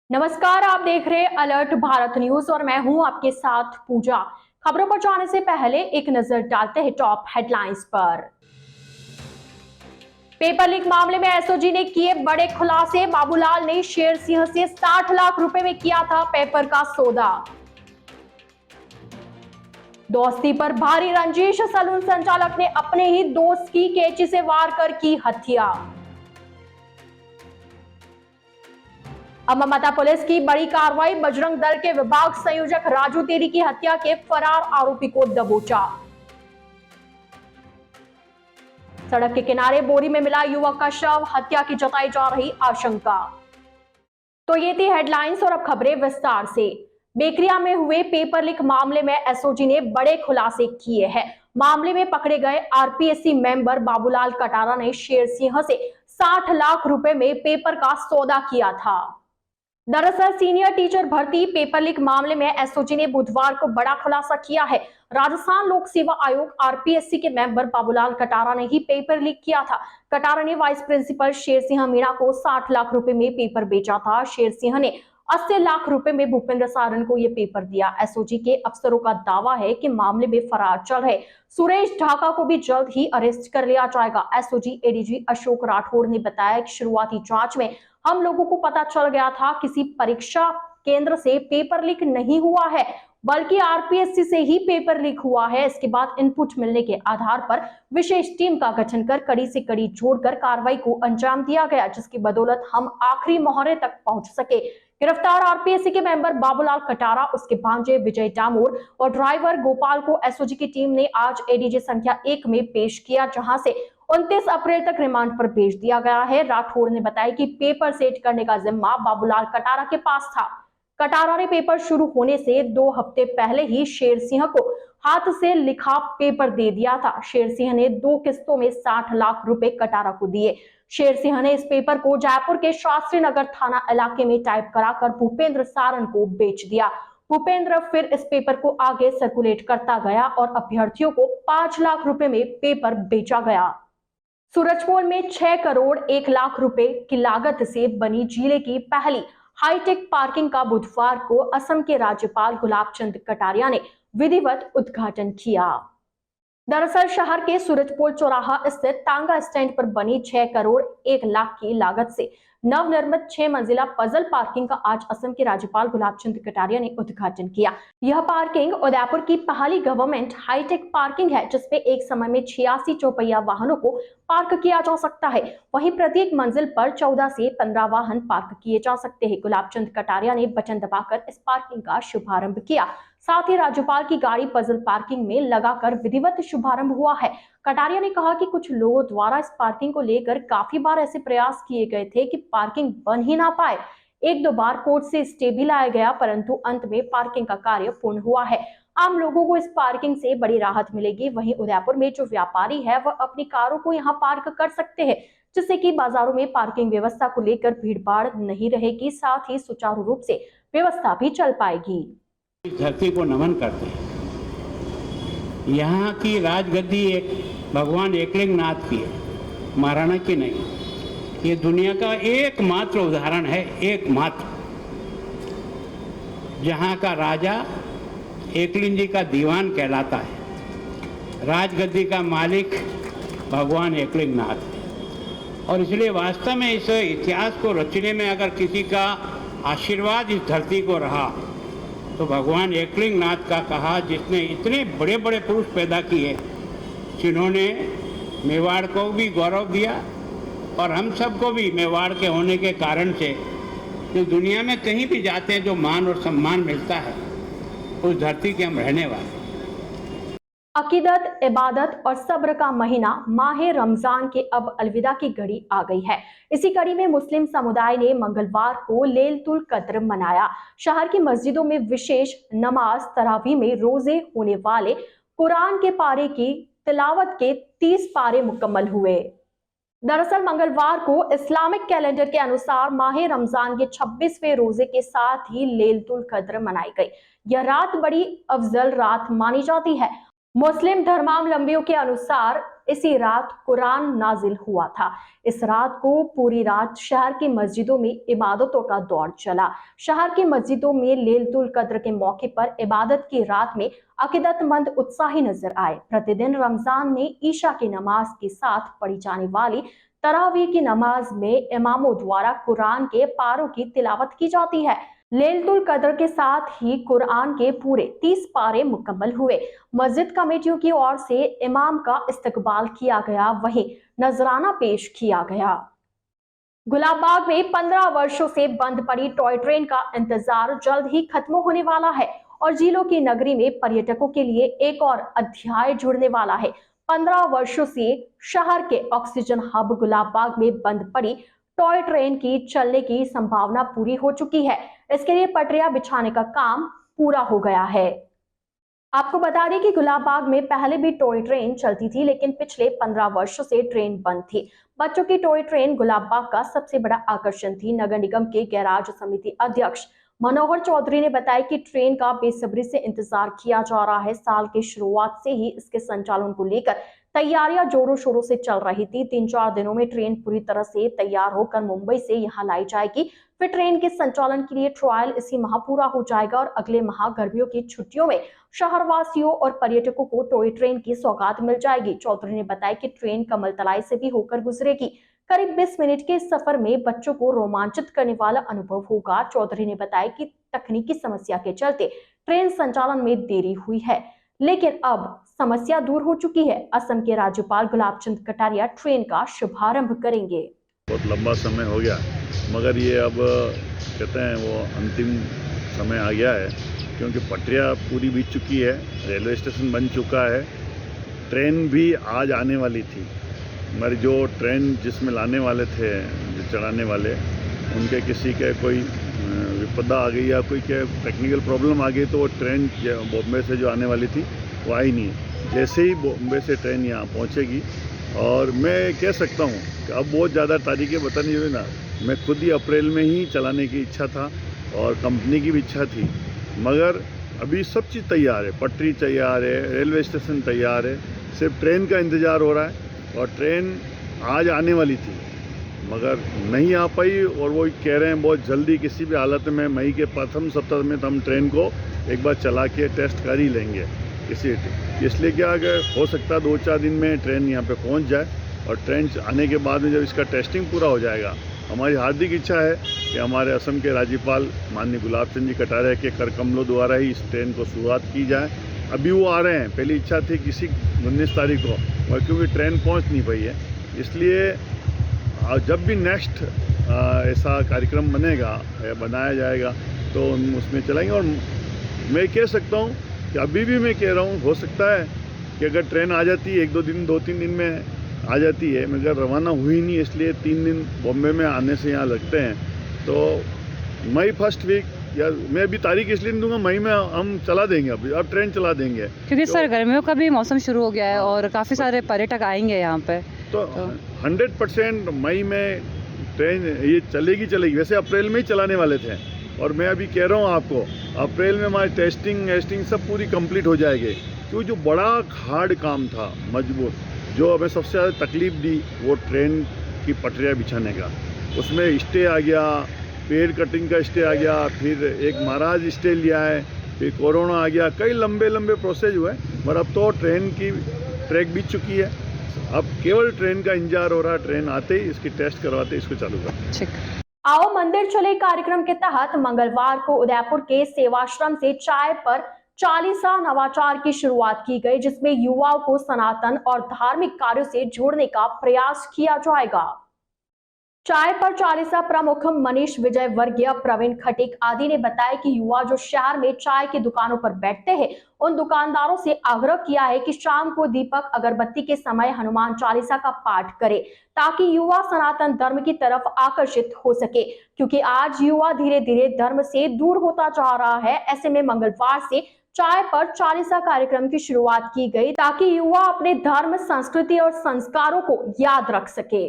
नमस्कार, आप देख रहे हैं अलर्ट भारत न्यूज और मैं हूं आपके साथ पूजा। खबरों पर जाने से पहले एक नजर डालते हैं टॉप हेडलाइंस पर। पेपर लीक मामले में एसओजी ने किए बड़े खुलासे। बाबूलाल ने शेर सिंह से 60 लाख रुपए में किया था पेपर का सौदा। दोस्ती पर भारी रंजिश, सलून संचालक ने अपने ही दोस्त की कैंची से वार कर की हत्या। अब ममता पुलिस की बड़ी कार्रवाई, बजरंग दल के विभाग संयोजक राजू तेरी की हत्या के फरार आरोपी को दबोचा। सड़क के किनारे बोरी में मिला युवक का शव, हत्या की जताई जा रही आशंका। तो ये थी हेडलाइंस और अब खबरें विस्तार से। बेकरिया में हुए पेपर लीक मामले में एसओजी ने बड़े खुलासे किए हैं। मामले में पकड़े गए आरपीएससी मेंबर बाबूलाल कटारा ने शेर सिंह से 60 लाख रुपए में पेपर का सौदा किया था। दरअसल सीनियर टीचर भर्ती पेपर लीक मामले में एसओजी ने बुधवार को बड़ा खुलासा किया है। राजस्थान लोक सेवा आयोग आरपीएससी के मेंबर बाबूलाल कटारा ने ही पेपर लीक किया था। कटारा ने वाइस प्रिंसिपल शेर सिंह मीणा को 60 लाख रुपए में पेपर बेचा था। शेर सिंह ने 80 लाख रुपए में भूपेंद्र सारण को यह पेपर दिया। एसओजी के अफसरों का दावा है कि मामले में फरार चल रहे सुरेश ढाका को भी जल्द ही अरेस्ट कर लिया जाएगा। एसओजी एडीजी अशोक राठौड़ ने बताया कि शुरुआती जांच में हम लोगों को पता चल गया था किसी परीक्षा केंद्र से पेपर लीक नहीं हुआ है, बल्कि आरपीएससी से ही पेपर लीक हुआ है। इसके बाद इनपुट मिलने के आधार पर विशेष टीम का गठन कर कड़ी से कड़ी जोड़कर कार्रवाई को अंजाम दिया गया, जिसकी बदौलत हम आखिरी मोहरे तक पहुंच सके। गिरफ्तार आरपीएससी के मेंबर बाबूलाल कटारा, उसके भांजे विजय डामोर और ड्राइवर गोपाल को एसओजी की टीम ने आज एडीजे संख्या 1 में पेश किया, जहां से 29 अप्रैल तक रिमांड पर भेज दिया गया है। राठौड़ ने बताया कि पेपर सेट करने का जिम्मा बाबूलाल कटारा के पास था। कटारा ने पेपर शुरू होने से 2 हफ्ते पहले ही शेर सिंह को हाथ से लिखा पेपर दे दिया था। शेर सिंह ने 2 किस्तों में 60 लाख रुपए कटारा को दिए। शेर सिंह ने इस पेपर को जयपुर के शास्त्री नगर थाना इलाके में टाइप कराकर भूपेंद्र सारण को बेच दिया। भूपेंद्र फिर इस पेपर को आगे सर्कुलेट करता गया और अभ्यर्थियों को 5 लाख रुपए में पेपर बेचा गया। सूरजपुर में 6 करोड़ 1 लाख रुपए की लागत से बनी जिले की पहली हाईटेक पार्किंग का बुधवार को असम के राज्यपाल गुलाब चंद कटारिया ने विधिवत उद्घाटन किया। दरअसल शहर के सूरजपुर चौराहा स्थित टांगा स्टैंड पर बनी 6 करोड़ 1 लाख की लागत से नवनिर्मित 6 मंजिला पजल पार्किंग का आज असम के राज्यपाल गुलाब चंद कटारिया ने उद्घाटन किया। यह पार्किंग उदयपुर की पहली गवर्नमेंट हाईटेक पार्किंग है, जिसपे एक समय में 86 चौपहिया वाहनों को पार्क किया जा सकता है। वहीं प्रत्येक मंजिल पर 14 से 15 वाहन पार्क किए जा सकते हैं। गुलाब चंद कटारिया ने बटन दबाकर इस पार्किंग का शुभारंभ किया। साथ ही राज्यपाल की गाड़ी पजल पार्किंग में लगाकर विधिवत शुभारंभ हुआ है। कटारिया ने कहा कि कुछ लोगों द्वारा इस पार्किंग को लेकर काफी बार ऐसे प्रयास किए गए थे कि पार्किंग बन ही ना पाए। 1-2 बार कोर्ट से स्टे भी लाया गया, परंतु अंत में पार्किंग का कार्य पूर्ण हुआ है। आम लोगों को इस पार्किंग से बड़ी राहत मिलेगी। वहीं उदयपुर में जो व्यापारी है वह अपनी कारों को यहाँ पार्क कर सकते हैं, जिससे कि बाजारों में पार्किंग व्यवस्था को लेकर भीड़भाड़ नहीं रहेगी। साथ ही सुचारू रूप से व्यवस्था भी चल पाएगी। इस धरती को नमन करते हैं। यहाँ की राजगद्दी एक भगवान एकलिंग नाथ की है, महाराणा की नहीं। ये दुनिया का एकमात्र उदाहरण है, एकमात्र, जहाँ का राजा एकलिंग जी का दीवान कहलाता है। राजगद्दी का मालिक भगवान एकलिंग नाथ है। और इसलिए वास्तव में इस इतिहास को रचने में अगर किसी का आशीर्वाद इस धरती को रहा तो भगवान एकलिंग नाथ का कहा, जिसने इतने बड़े बड़े पुरुष पैदा किए, जिन्होंने मेवाड़ को भी गौरव दिया और हम सबको भी मेवाड़ के होने के कारण से जो दुनिया में कहीं भी जाते हैं जो मान और सम्मान मिलता है, उस धरती के हम रहने वाले। अकीदत, इबादत और सब्र का महीना माह रमजान के अब अलविदा की घड़ी आ गई है। इसी कड़ी में मुस्लिम समुदाय ने मंगलवार को लैलतुल कद्र मनाया। शहर की मस्जिदों में विशेष नमाज तरावी में रोजे होने वाले कुरान के पारे की तिलावत के 30 पारे मुकम्मल हुए। दरअसल मंगलवार को इस्लामिक कैलेंडर के अनुसार माह रमजान के 26वें रोजे के साथ ही लैलतुल कद्र मनाई गई। यह रात बड़ी अफजल रात मानी जाती है। मुस्लिम धर्मावलंबियों के अनुसार इसी रात कुरान नाजिल हुआ था। इस रात को पूरी रात शहर की मस्जिदों में इबादतों का दौर चला। शहर की मस्जिदों में लैलतुल कद्र के मौके पर इबादत की रात में अकीदतमंद उत्साही नजर आए। प्रतिदिन रमजान में ईशा की नमाज के साथ पढ़ी जाने वाली तरावीह की नमाज में इमामों द्वारा कुरान के पारों की तिलावत की जाती है। लैलतुल कद्र के साथ ही कुरान के पूरे 30 पारे मुकम्मल हुए। मस्जिद कमेटियों की ओर से इमाम का इस्तकबाल किया गया, वहीं नजराना पेश किया गया। गुलाबबाग में 15 वर्षों से बंद पड़ी टॉय ट्रेन का इंतजार जल्द ही खत्म होने वाला है और झीलों की नगरी में पर्यटकों के लिए एक और अध्याय जुड़ने वाला है। 15 वर्षों से शहर के ऑक्सीजन हब गुलाबबाग में बंद पड़ी टॉय ट्रेन की चलने की संभावना पूरी हो चुकी है। इसके लिए पटरियां बिछाने का काम पूरा हो गया है। आपको बता दें कि गुलाबबाग में पहले भी टॉय ट्रेन चलती थी, लेकिन पिछले 15 वर्षों से ट्रेन बंद थी। बच्चों की टॉय ट्रेन गुलाबबाग का सबसे बड़ा आकर्षण थी। नगर निगम के गैराज समिति अध्यक्ष मनोहर चौधरी ने बताया कि ट्रेन का बेसब्री से इंतजार किया जा रहा है। साल की शुरुआत से ही इसके संचालन को लेकर तैयारियां जोरों शोरों से चल रही थी। 3-4 दिनों में ट्रेन पूरी तरह से तैयार होकर मुंबई से यहां लाई जाएगी। फिर ट्रेन के संचालन के लिए ट्रायल इसी माह पूरा हो जाएगा और अगले माह गर्मियों की छुट्टियों में शहरवासियों और पर्यटकों को टॉय ट्रेन की सौगात मिल जाएगी। चौधरी ने बताया कि ट्रेन कमलतलाई से भी होकर गुजरेगी। करीब 20 मिनट के इस सफर में बच्चों को रोमांचित करने वाला अनुभव होगा। चौधरी ने बताया कि तकनीकी समस्या के चलते ट्रेन संचालन में देरी हुई है, लेकिन अब समस्या दूर हो चुकी है। असम के राज्यपाल गुलाब चंद कटारिया ट्रेन का शुभारंभ करेंगे। बहुत लंबा समय हो गया, मगर ये अब कहते हैं वो अंतिम समय आ गया है, क्योंकि पटरियाँ पूरी बीत चुकी है, रेलवे स्टेशन बन चुका है, ट्रेन भी आज आने वाली थी, मगर जो ट्रेन जिसमें लाने वाले थे, जो चढ़ाने वाले, उनके किसी के कोई विपदा आ गई या कोई क्या टेक्निकल प्रॉब्लम आ गई, तो वो ट्रेन बॉम्बे से जो आने वाली थी वो आई नहीं है। जैसे ही बॉम्बे से ट्रेन यहाँ पहुँचेगी, और मैं कह सकता हूँ कि अब बहुत ज़्यादा तारीखें बतानी हुई ना, मैं खुद ही अप्रैल में ही चलाने की इच्छा था और कंपनी की भी इच्छा थी, मगर अभी सब चीज़ तैयार है, पटरी तैयार है, रेलवे स्टेशन तैयार है, सिर्फ ट्रेन का इंतज़ार हो रहा है। और ट्रेन आज आने वाली थी मगर नहीं आ पाई, और वो कह रहे हैं बहुत जल्दी किसी भी हालत में मई के प्रथम सप्ताह में हम ट्रेन को एक बार चला के टेस्ट कर ही लेंगे। इसलिए क्या अगर हो सकता है 2-4 दिन में ट्रेन यहाँ पे पहुँच जाए, और ट्रेन आने के बाद में जब इसका टेस्टिंग पूरा हो जाएगा, हमारी हार्दिक इच्छा है कि हमारे असम के राज्यपाल माननीय गुलाब चंद जी कटारिया के कर कमलों द्वारा ही इस ट्रेन को शुरुआत की जाए। अभी वो आ रहे हैं, पहली इच्छा थी किसी 19 तारीख को, और क्योंकि ट्रेन पहुँच नहीं पाई है, इसलिए जब भी नेक्स्ट ऐसा कार्यक्रम बनेगा या बनाया जाएगा तो उसमें चलाएंगे। और मैं कह सकता हूँ कि अभी भी मैं कह रहा हूँ, हो सकता है कि अगर ट्रेन आ जाती है 2-3 दिन में आ जाती है, मगर रवाना हुई नहीं, इसलिए 3 दिन बॉम्बे में आने से यहाँ लगते हैं, तो मई फर्स्ट वीक, या मैं अभी तारीख इसलिए नहीं दूंगा, मई में हम चला देंगे, अब ट्रेन चला देंगे, क्योंकि सर गर्मियों का भी मौसम शुरू हो गया है और काफ़ी सारे पर्यटक आएंगे यहाँ पे, तो 100% मई में ट्रेन ये चलेगी। वैसे अप्रैल में ही चलाने वाले थे, और मैं अभी कह रहा हूँ आपको, अप्रैल में हमारी टेस्टिंग सब पूरी कंप्लीट हो जाएगी। क्योंकि जो बड़ा हार्ड काम था, मजबूत, जो हमें सबसे ज़्यादा तकलीफ दी, वो ट्रेन की पटरियाँ बिछाने का, उसमें स्टे आ गया, पेड़ कटिंग का स्टे आ गया, फिर एक महाराज स्टे लिया है, फिर कोरोना आ गया, कई लंबे प्रोसेस हुए, मगर अब तो ट्रेन की ट्रैक बीत चुकी है, अब केवल ट्रेन का इंतजार हो रहा है, ट्रेन आते ही इसकी टेस्ट करवाते ही इसको चालू कर। ठीक। आओ मंदिर चले कार्यक्रम के तहत मंगलवार को उदयपुर के सेवाश्रम से चाय पर चालीसा नवाचार की शुरुआत की गई, जिसमें युवाओं को सनातन और धार्मिक कार्यों से जोड़ने का प्रयास किया जाएगा। चाय पर चालीसा प्रमुख मनीष विजय वर्गीय, प्रवीण खटीक आदि ने बताया कि युवा जो शहर में चाय की दुकानों पर बैठते हैं, उन दुकानदारों से आग्रह किया है कि शाम को दीपक अगरबत्ती के समय हनुमान चालीसा का पाठ करें, ताकि युवा सनातन धर्म की तरफ आकर्षित हो सके, क्योंकि आज युवा धीरे धीरे धर्म से दूर होता जा रहा है। ऐसे में मंगलवार से चाय पर चालीसा कार्यक्रम की शुरुआत की गई, ताकि युवा अपने धर्म, संस्कृति और संस्कारों को याद रख सके।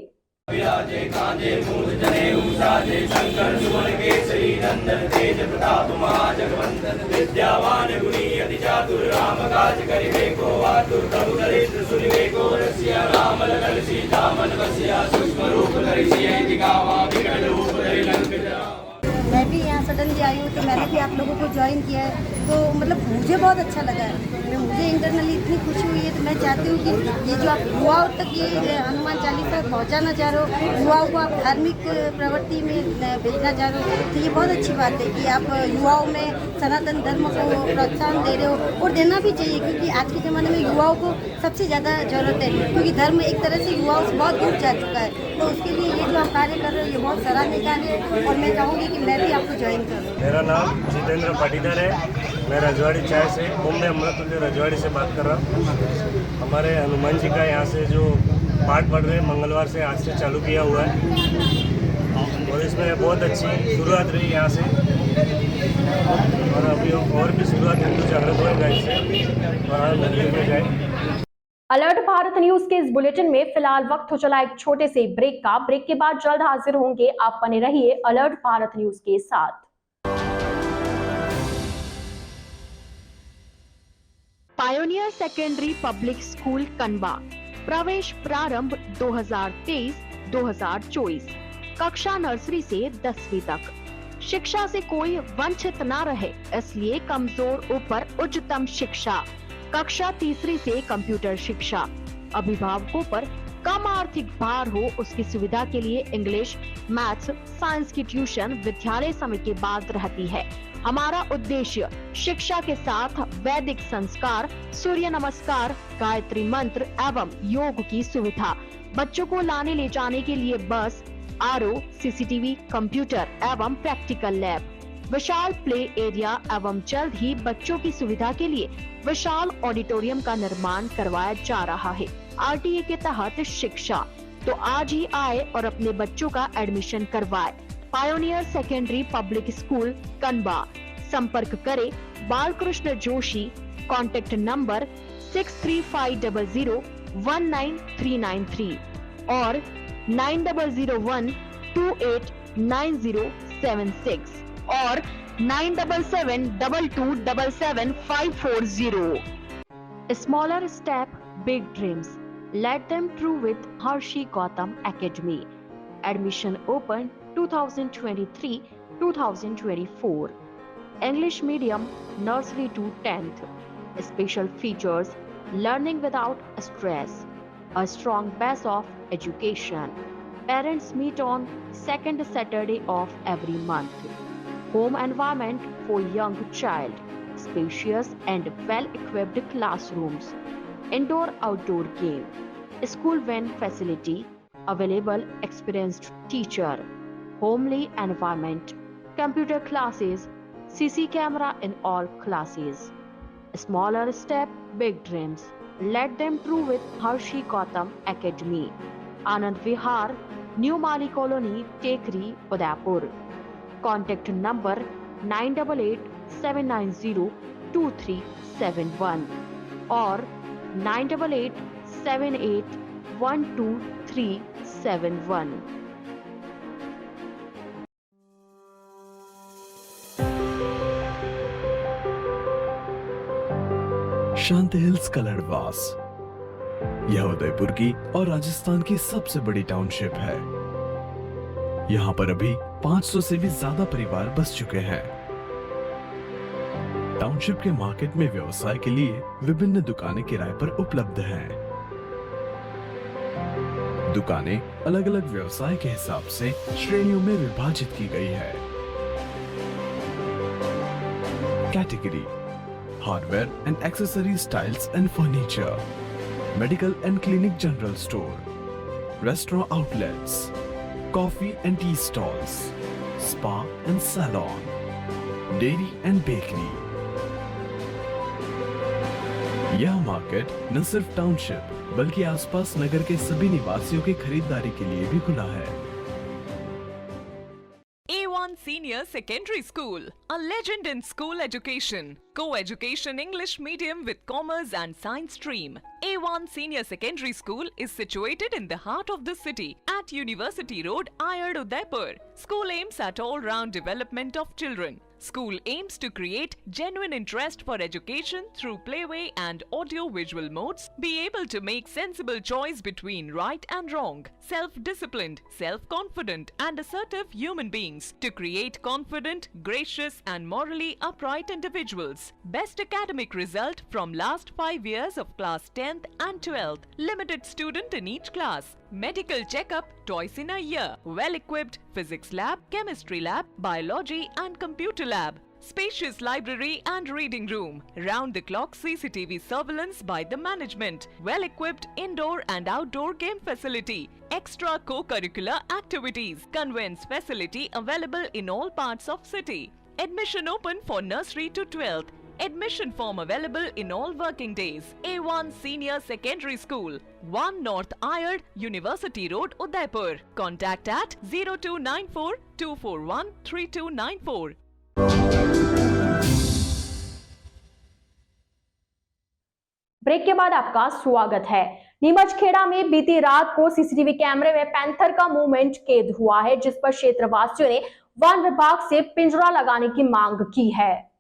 विराजे कांजे मूल जनेऊ साजे शंकर सुवन केसरी नंदन तेज प्रताप महाजगवंदन विद्यावान गुणी अति चातुर राम काज करिबे को आतुर प्रभु दरिद्र सुनिबे को घोरस्य राम लखन सीता मन बसिया सूक्ष्म रूप धरि सियहि दिखावा विकट रूप धरि लंक जरावा। मैं भी यहाँ सडनली आई हूँ तो मैंने भी आप लोगों को ज्वाइन किया है, तो मतलब मुझे बहुत अच्छा लगा है। मुझे इंटरनली इतनी खुशी हुई है, तो मैं चाहती हूँ कि ये जो आप युवाओं तक ये हनुमान चालीसा पहुँचाना चाह रहे हो, युवाओं को आप धार्मिक प्रवृत्ति में भेजना चाह रहे हो, तो ये बहुत अच्छी बात है कि आप युवाओं में सनातन धर्म को प्रोत्साहन दे रहे हो, और देना भी चाहिए, क्योंकि आज के ज़माने में युवाओं को सबसे ज़्यादा ज़रूरत है, क्योंकि धर्म एक तरह से युवाओं से बहुत दूर जा चुका है। तो उसके लिए ये जो आप कार्य कर रहे हो ये बहुत सराहनीय कार्य है, और मैं चाहूँगी कि मैं भी आपको ज्वाइन करूँ। मेरा नाम जितेंद्र पाटीदार है, मैं रजवाड़ी चाय से मुंबई अमृतुल्य रजवाड़ी से बात कर रहा हूँ। हमारे हनुमान जी का यहाँ से जो पाठ पढ़ रहे हैं मंगलवार से आज से चालू किया हुआ है, और इसमें बहुत अच्छी शुरुआत रही यहाँ से, और अभी और भी शुरुआत हिंदू जागृत होगा इससे, और हम मंदिर में जाए। अलर्ट भारत न्यूज के इस बुलेटिन में फिलहाल वक्त हो चला एक छोटे से ब्रेक का। ब्रेक के बाद जल्द हाजिर होंगे, आप बने रहिए अलर्ट भारत न्यूज के साथ। पायोनियर सेकेंडरी पब्लिक स्कूल कनबा, प्रवेश प्रारंभ 2023-2024, कक्षा नर्सरी से 10वीं तक। शिक्षा से कोई वंचित न रहे, इसलिए कमजोर ऊपर उच्चतम शिक्षा। कक्षा तीसरी से कंप्यूटर शिक्षा। अभिभावकों पर कम आर्थिक भार हो, उसकी सुविधा के लिए इंग्लिश, मैथ्स, साइंस की ट्यूशन विद्यालय समय के बाद रहती है। हमारा उद्देश्य शिक्षा के साथ वैदिक संस्कार, सूर्य नमस्कार, गायत्री मंत्र एवं योग की सुविधा। बच्चों को लाने ले जाने के लिए बस, आरओ, सीसीटीवी, कंप्यूटर एवं प्रैक्टिकल लैब, विशाल प्ले एरिया एवं जल्द ही बच्चों की सुविधा के लिए विशाल ऑडिटोरियम का निर्माण करवाया जा रहा है। आरटीए के तहत शिक्षा, तो आज ही आए और अपने बच्चों का एडमिशन करवाए। Pioneer secondary public school Kanba. संपर्क करें बालकृष्ण जोशी, कॉन्टेक्ट नंबर 6350019393 और 9001289076 और 9772277540. Smaller step, big dreams. Let them true with Harshi Gautam Academy. Admission open 2023-2024. English medium, nursery to 10th. Special features: learning without stress, a strong base of education. Parents meet on second Saturday of every month. Home environment for young child, spacious and well-equipped classrooms, indoor-outdoor game, school van facility, available experienced teacher, homely environment, computer classes, CC camera in all classes. Smaller step, big dreams. Let them true with Harshi Gautam Academy. Anand Vihar, New Mali Colony, Tekri, Udaipur. Contact number 9887902371 or 9887812371. Shanti hills Kaladwas, यह उदयपुर की और राजस्थान की सबसे बड़ी township है। यहाँ पर अभी 500 से भी ज्यादा परिवार बस चुके हैं। टाउनशिप के मार्केट में व्यवसाय के लिए विभिन्न दुकानें किराए पर उपलब्ध हैं। दुकानें अलग अलग व्यवसाय के हिसाब से श्रेणियों में विभाजित की गई है। Category: hardware and accessories, tiles and furniture, medical and clinic general store, restaurant outlets, coffee and tea stalls, spa and salon, dairy and bakery. यह मार्केट न सिर्फ टाउनशिप बल्कि आसपास नगर के सभी निवासियों की खरीदारी के लिए भी खुला है। A1 Senior Secondary School, a legend in school education. Co-education English medium with commerce and science stream. A1 Senior Secondary School is situated in the heart of the city at University Road, Ayad, Udaipur. School aims at all-round development of children. School aims to create genuine interest for education through playway and audio-visual modes, be able to make sensible choice between right and wrong, self-disciplined, self-confident and assertive human beings to create confident, gracious and morally upright individuals. Best academic result from last 5 years of class 10th and 12th. Limited student in each class. Medical checkup twice in a year. Well-equipped physics lab, chemistry lab, biology and computer lab. Spacious library and reading room. Round-the-clock CCTV surveillance by the management. Well-equipped indoor and outdoor game facility. Extra co-curricular activities. Conveyance facility available in all parts of city. Admission open for nursery to 12th. Admission form available in all working days. A1 Senior Secondary School, 1 North Ayad, University Road, Udaipur. Contact at 0294 241 3294. Break के बाद आपका स्वागत है। नीमच खेड़ा में बीती रात को CCTV कैमरे में पैंथर का मूवमेंट कैद हुआ है, जिस पर क्षेत्रवासियों ने वन विभाग से पिंजरा लगाने की मांग की है।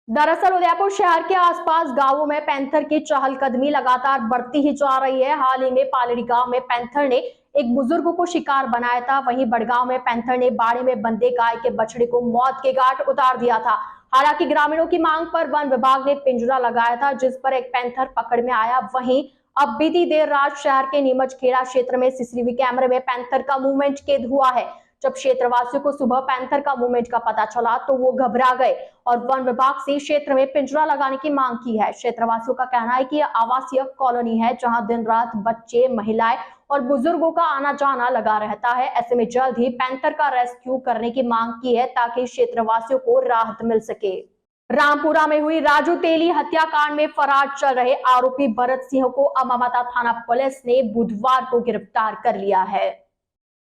दरअसल उदयपुर शहर के आसपास गांवों में पैंथर की चहलकदमी लगातार बढ़ती ही जा रही है। हाल ही में पालड़ी गांव में पैंथर ने एक बुजुर्ग को शिकार बनाया था। वहीं बड़गांव में पैंथर ने बाड़े में बंधे गाय के बछड़े को मौत के घाट उतार दिया था। हालांकि ग्रामीणों की मांग पर वन विभाग ने पिंजरा लगाया था, जिस पर एक पैंथर पकड़ में आया। वहीं अब बीती देर रात शहर के नीमच खेड़ा क्षेत्र में सीसीटीवी कैमरे में पैंथर का मूवमेंट कैद हुआ है। जब क्षेत्रवासियों को सुबह पैंथर का मूवमेंट का पता चला तो वो घबरा गए और वन विभाग से क्षेत्र में पिंजरा लगाने की मांग की है। क्षेत्रवासियों का कहना है कि यह आवासीय कॉलोनी है, जहां दिन रात बच्चे, महिलाएं और बुजुर्गों का आना जाना लगा रहता है। ऐसे में जल्द ही पैंथर का रेस्क्यू करने की मांग की है, ताकि क्षेत्रवासियों को राहत मिल सके। रामपुरा में हुई राजू तेली हत्याकांड में फरार चल रहे आरोपी भरत सिंह को अम्बामाता थाना पुलिस ने बुधवार को गिरफ्तार कर लिया है।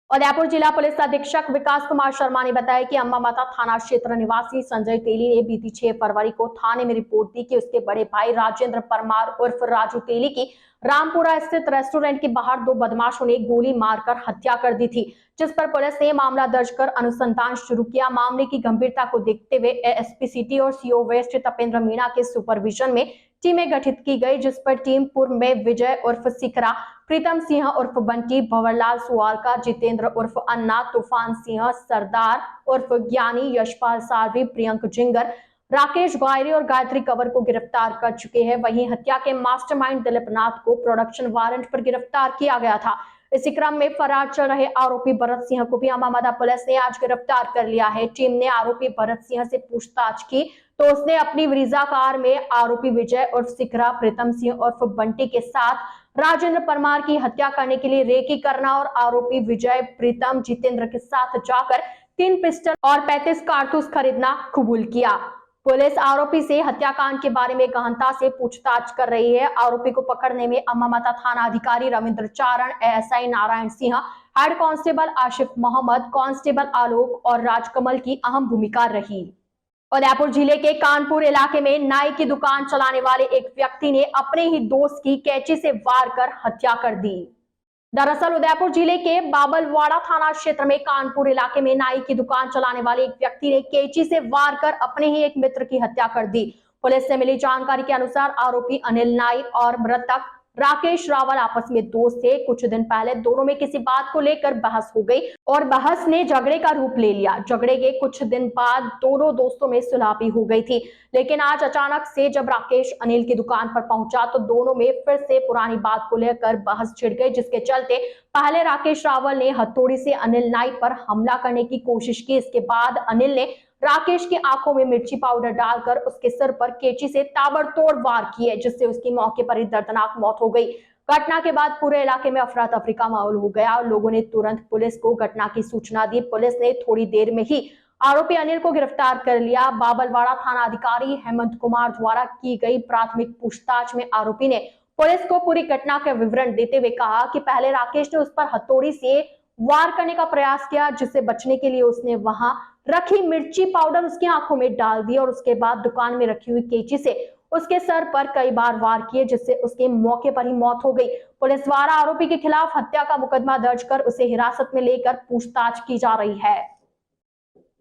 उदयपुर जिला पुलिस अधीक्षक विकास कुमार शर्मा ने बताया कि अम्बामाता थाना क्षेत्र निवासी संजय तेली ने बीती 6 फरवरी को थाने में रिपोर्ट दी कि उसके बड़े भाई राजेंद्र परमार उर्फ राजू तेली की रामपुरा स्थित रेस्टोरेंट के बाहर 2 बदमाशों ने गोली मारकर हत्या कर दी थी, जिस पर पुलिस ने मामला दर्ज कर अनुसंधान शुरू किया। मामले की गंभीरता को देखते हुए एएसपी सिटी और सीओ वेस्ट तपेंद्र मीणा के सुपरविजन में टीमें गठित की गई, जिस पर टीम पूर्व में विजय उर्फ सिकरा, प्रीतम सिंह उर्फ बंटी, भंवरलाल सुवालका, जितेंद्र उर्फ अन्ना, तूफान सिंह, सरदार उर्फ ज्ञानी, यशपाल सारवी, प्रियंक जिंगर, राकेश ग्वायरे और गायत्री कंवर को गिरफ्तार कर चुके हैं। वहीं हत्या के मास्टरमाइंड दिलीप नाथ को प्रोडक्शन वारंट पर गिरफ्तार किया गया था। इसी क्रम में फरार चल रहे आरोपी भरत सिंह को भी अम्बामाता पुलिस ने आज गिरफ्तार कर लिया है। टीम ने आरोपी भरत सिंह से पूछताछ की तो उसने अपनी ब्रीजा कार में आरोपी विजय उर्फ सिकरा, प्रीतम सिंह उर्फ बंटी के साथ राजेंद्र परमार की हत्या करने के लिए रेकी करना और आरोपी विजय, प्रीतम, जितेंद्र के साथ जाकर 3 पिस्टल और 35 कारतूस खरीदना कबूल किया। पुलिस आरोपी से हत्याकांड के बारे में गहनता से पूछताछ कर रही है। आरोपी को पकड़ने में अम्बामाता थाना अधिकारी Ravindra Charan, ASI Narayan Singh, head constable Ashif Mohammad, constable Alok और राजकमल की अहम भूमिका रही। उदयपुर जिले के कानपुर इलाके में नाई की दुकान चलाने वाले एक व्यक्ति ने अपने ही दोस्त की कैंची से वार कर हत्या कर दी। दरअसल उदयपुर जिले के बाबलवाड़ा थाना क्षेत्र में कानपुर इलाके में नाई की दुकान चलाने वाले एक व्यक्ति ने कैंची से वार कर अपने ही एक मित्र की हत्या कर दी। पुलिस से मिली जानकारी के अनुसार आरोपी अनिल नाई और मृतक राकेश रावल आपस में दोस्त थे। कुछ दिन पहले दोनों में किसी बात को लेकर बहस हो गई और बहस ने झगड़े का रूप ले लिया। झगड़े के कुछ दिन बाद दोनों दोस्तों में सुलह भी हो गई थी, लेकिन आज अचानक से जब राकेश अनिल की दुकान पर पहुंचा तो दोनों में फिर से पुरानी बात को लेकर बहस छिड़ गई, जिसके चलते पहले राकेश रावल ने हथौड़ी से अनिल नाई पर हमला करने की कोशिश की। इसके बाद अनिल ने राकेश की आंखों में मिर्ची पाउडर डालकर उसके सिर पर कैंची से ताबड़तोड़ वार किए, जिससे उसकी मौके पर ही दर्दनाक मौत हो गई। घटना के बाद पूरे इलाके में अफरा तफरी का माहौल हो गया और लोगों ने तुरंत पुलिस को घटना की सूचना दी। पुलिस ने थोड़ी देर में ही आरोपी अनिल को गिरफ्तार कर लिया। बाबलवाड़ा थाना अधिकारी हेमंत कुमार द्वारा की गई प्राथमिक पूछताछ में आरोपी ने पुलिस को पूरी घटना का विवरण देते हुए कहा कि पहले राकेश ने उस पर हथौड़ी से वार करने का प्रयास किया, जिससे बचने के लिए उसने वहां रखी मिर्ची पाउडर उसकी आंखों में डाल दी और उसके बाद दुकान में रखी हुई कैंची से उसके सर पर कई बार वार किए, जिससे उसके मौके पर ही मौत हो गई। पुलिस द्वारा आरोपी के खिलाफ हत्या का मुकदमा दर्ज कर उसे हिरासत में लेकर पूछताछ की जा रही है।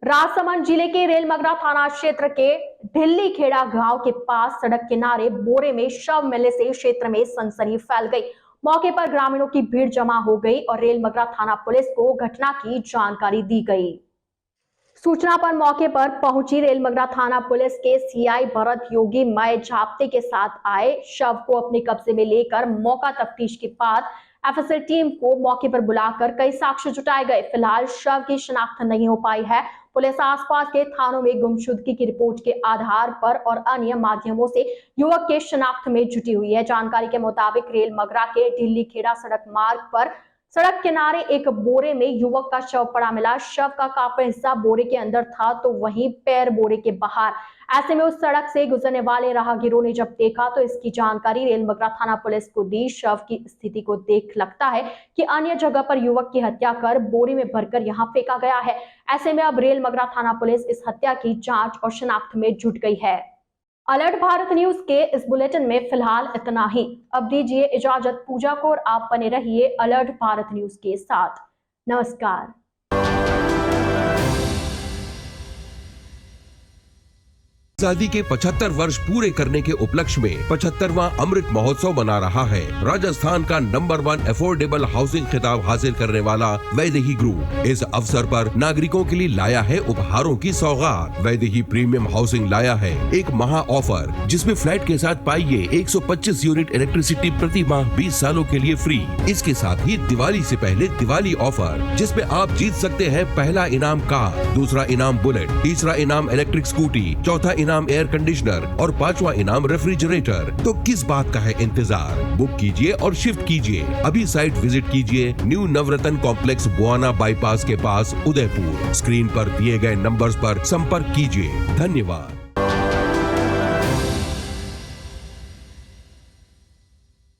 राजसमंद जिले के रेलमगरा थाना क्षेत्र के ढिल्ली खेड़ा गांव के पास सड़क किनारे बोरे में शव मिलने से क्षेत्र में सनसनी फैल गई। मौके पर ग्रामीणों की भीड़ जमा हो गई और रेलमगरा थाना पुलिस को घटना की जानकारी दी गई। सूचना पर मौके पर पहुंची रेलमगरा थाना पुलिस के सीआई भरत योगी मय झाप्ते के साथ आए। शव को अपने कब्जे में लेकर मौका तफ्तीश के बाद एफएसएल टीम को मौके पर बुलाकर कई साक्ष्य जुटाए गए। फिलहाल शव की शिनाख्त नहीं हो पाई है। पुलिस आसपास के थानों में गुमशुदगी की रिपोर्ट के आधार पर और अन्य माध्यमों से युवक के शिनाख्त में जुटी हुई है। जानकारी के मुताबिक रेलमगरा के ढिल्ली खेड़ा सड़क मार्ग पर सड़क किनारे एक बोरे में युवक का शव पड़ा मिला। शव का काफी हिस्सा बोरे के अंदर था तो वहीं पैर बोरे के बाहर। ऐसे में उस सड़क से गुजरने वाले राहगीरों ने जब देखा तो इसकी जानकारी रेलमगरा थाना पुलिस को दी। शव की स्थिति को देख लगता है कि अन्य जगह पर युवक की हत्या कर बोरे में भरकर यहां फेंका गया है। ऐसे में अब रेलमगरा थाना पुलिस इस हत्या की जांच और शिनाख्त में जुट गई है। अलर्ट भारत न्यूज के इस बुलेटिन में फिलहाल इतना ही। अब दीजिए इजाजत पूजा को और आप बने रहिए अलर्ट भारत न्यूज के साथ। नमस्कार। आजादी के 75 वर्ष पूरे करने के उपलक्ष्य में 75वां अमृत महोत्सव मना रहा है। राजस्थान का नंबर 1 अफोर्डेबल हाउसिंग खिताब हासिल करने वाला वैदेही ग्रुप इस अवसर पर नागरिकों के लिए लाया है उपहारों की सौगात। वैदेही प्रीमियम हाउसिंग लाया है एक महा ऑफर जिसमें फ्लैट के साथ पाइए 125 यूनिट इलेक्ट्रिसिटी प्रति माह 20 सालों के लिए फ्री। इसके साथ ही दिवाली से पहले दिवाली ऑफर जिसमें आप जीत सकते हैं पहला इनाम कार, दूसरा इनाम बुलेट, तीसरा इनाम इलेक्ट्रिक स्कूटी, चौथा इनाम एयर कंडीशनर और 5वां इनाम रेफ्रिजरेटर। तो किस बात का है इंतजार? बुक कीजिए और शिफ्ट कीजिए। अभी साइट विजिट कीजिए न्यू नवरत्न कॉम्प्लेक्स बुआना बाईपास के पास उदयपुर। स्क्रीन पर दिए गए नंबर्स पर संपर्क कीजिए। धन्यवाद।